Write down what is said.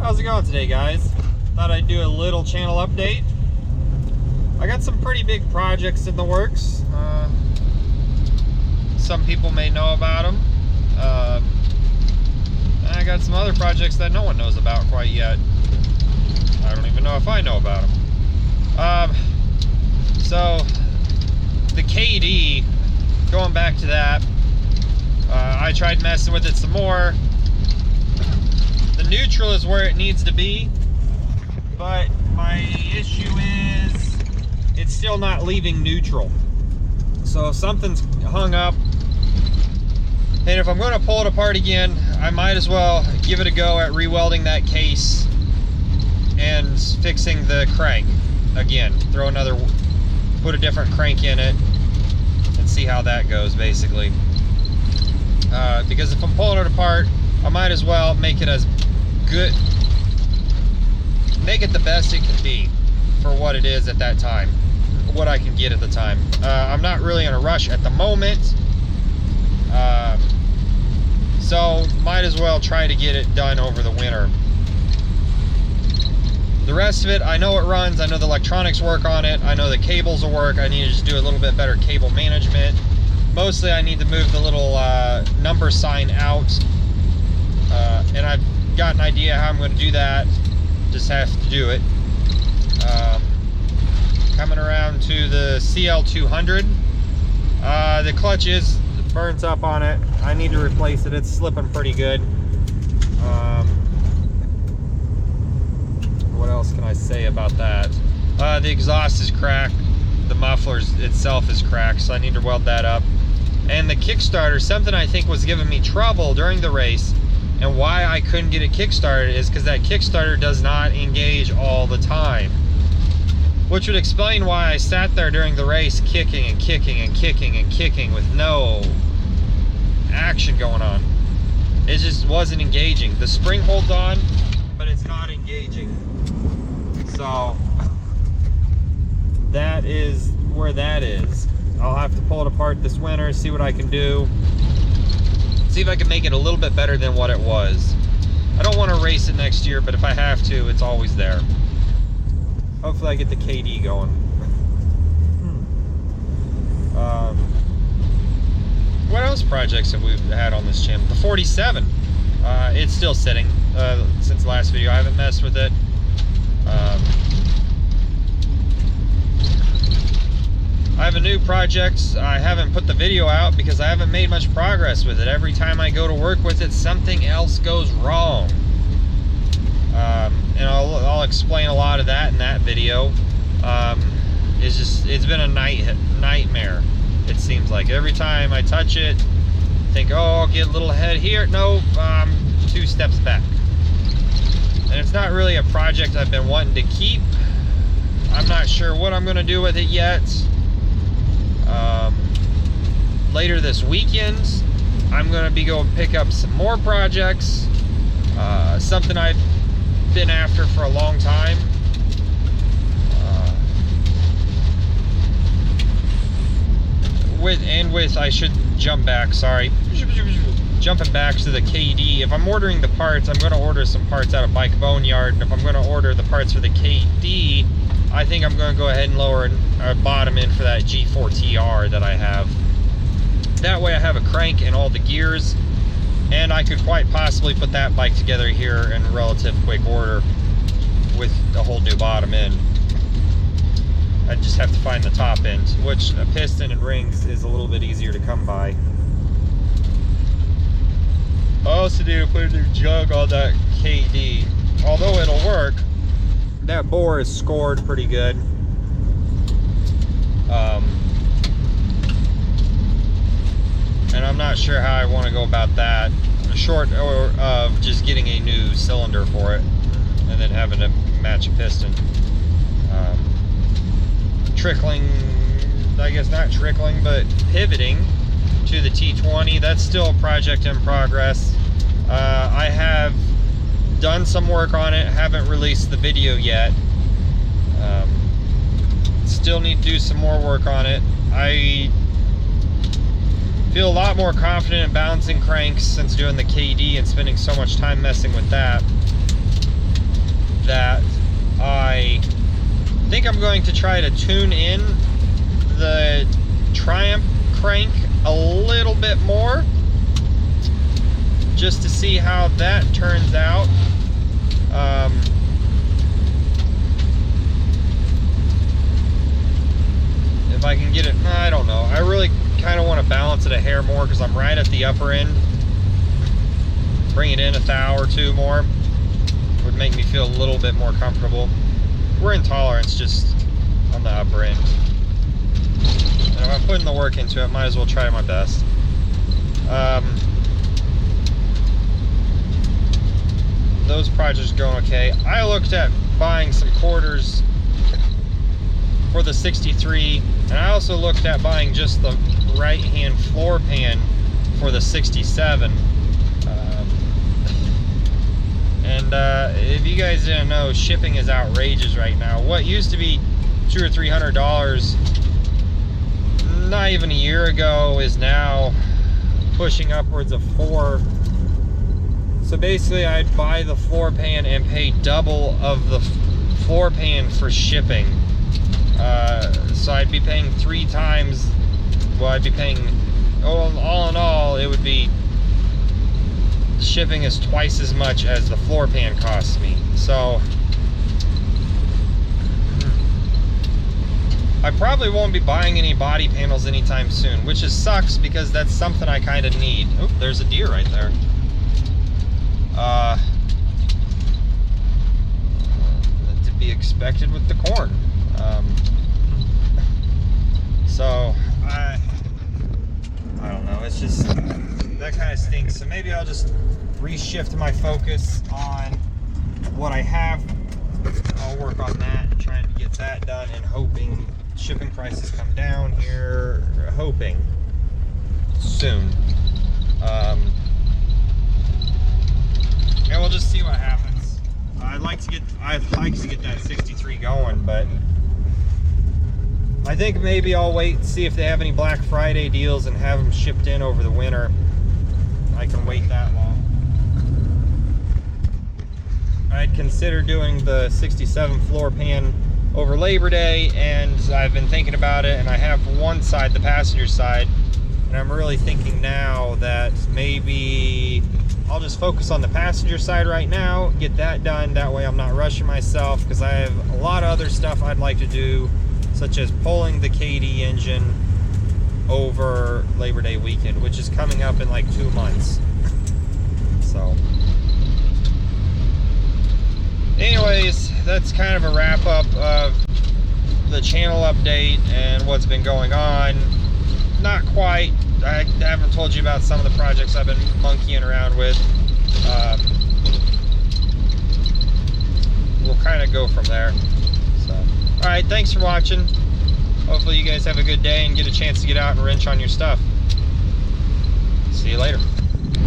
How's it going today, guys? Thought I'd do a little channel update. I got some pretty big projects in the works. Some people may know about them. And I got some other projects that no one knows about quite yet. I don't even know if I know about them. So the KD, going back to that, I tried messing with it some more. The neutral is where it needs to be, but my issue is it's still not leaving neutral. So something's hung up, and if I'm going to pull it apart again, I might as well give it a go at re-welding that case and fixing the crank again. Put a different crank in it and see how that goes, basically. Because if I'm pulling it apart, I might as well make it the best it can be for what it is at that time, what I can get at the time. I'm not really in a rush at the moment, so might as well try to get it done over the winter. The rest of it, I know it runs, I know the electronics work on it, I know the cables will work. I need to just do a little bit better cable management. Mostly I need to move the little number sign out, and I've got an idea how I'm going to do that. Just have to do it. Coming around to the CL200, the clutch is burnt up on it. I need to replace it. It's slipping pretty good. What else can I say about that? The exhaust is cracked. The muffler itself is cracked, so I need to weld that up. And the Kickstarter, something I think was giving me trouble during the race, and why I couldn't get it kickstarted is because that Kickstarter does not engage all the time. Which would explain why I sat there during the race kicking and kicking and kicking and kicking with no action going on. It just wasn't engaging. The spring holds on, but it's not engaging. So that is where that is. I'll have to pull it apart this winter, see what I can do. See if I can make it a little bit better than what it was. I don't want to race it next year, but if I have to, it's always there. Hopefully I get the KD going. What else projects have we had on this channel? The 47. It's still sitting since the last video. I haven't messed with it. I have a new project. I haven't put the video out because I haven't made much progress with it. Every time I go to work with it, something else goes wrong. And I'll explain a lot of that in that video. It's been a nightmare, it seems like. Every time I touch it, think, oh, I'll get a little ahead here. No, I'm 2 steps back. And it's not really a project I've been wanting to keep. I'm not sure what I'm going to do with it yet. Later this weekend, I'm going to be going pick up some more projects. Something I've been after for a long time. I should jump back, sorry. Jumping back to the KD. If I'm ordering the parts, I'm going to order some parts out of Bike Boneyard. And if I'm going to order the parts for the KD, I think I'm going to go ahead and lower bottom in for that G4TR that I have. That way I have a crank and all the gears, and I could quite possibly put that bike together here in relative quick order with a whole new bottom end. I just have to find the top end, which a piston and rings is a little bit easier to come by. I also need to put a new jug on that KD. Although it'll work, that bore is scored pretty good. And I'm not sure how I want to go about that, short of just getting a new cylinder for it and then having to match a piston. Trickling, I guess not trickling, but pivoting to the T20, that's still a project in progress. I have done some work on it, haven't released the video yet. Still need to do some more work on it. I feel a lot more confident in balancing cranks since doing the KD and spending so much time messing with that. think I'm going to try to tune in the Triumph crank a little bit more, just to see how that turns out. If I can get it, I don't know. I really kind of want to balance it a hair more because I'm right at the upper end. Bring it in a thou or two more would make me feel a little bit more comfortable. We're in tolerance just on the upper end. And if I'm putting the work into it, might as well try my best. Those projects going okay. I looked at buying some quarters for the 63, and I also looked at buying just the right hand floor pan for the 67. And if you guys didn't know, shipping is outrageous right now. What used to be $200 or $300 not even a year ago is now pushing upwards of $400. So basically I'd buy the floor pan and pay double of the floor pan for shipping. So I'd be paying 3 times, well, I'd be paying, all in all, it would be, shipping is twice as much as the floor pan costs me. So I probably won't be buying any body panels anytime soon, which is sucks because that's something I kind of need. Oh, there's a deer right there. To be expected with the corn. So I don't know, it's just that kind of stinks. So maybe I'll just reshift my focus on what I have. I'll work on that and trying to get that done, and hoping shipping prices come down here, hoping soon. And we'll just see what happens. I'd like to get that 63 going, but I think maybe I'll wait and see if they have any Black Friday deals and have them shipped in over the winter. I can wait that long. I'd consider doing the 67 floor pan over Labor Day, and I've been thinking about it, and I have one side, the passenger side, and I'm really thinking now that maybe I'll just focus on the passenger side right now, get that done, that way I'm not rushing myself, because I have a lot of other stuff I'd like to do, such as pulling the KD engine over Labor Day weekend, which is coming up in like 2 months. So anyways, that's kind of a wrap up of the channel update and what's been going on. Not quite, I haven't told you about some of the projects I've been monkeying around with. We'll kind of go from there. So, alright, thanks for watching. Hopefully you guys have a good day and get a chance to get out and wrench on your stuff. See you later.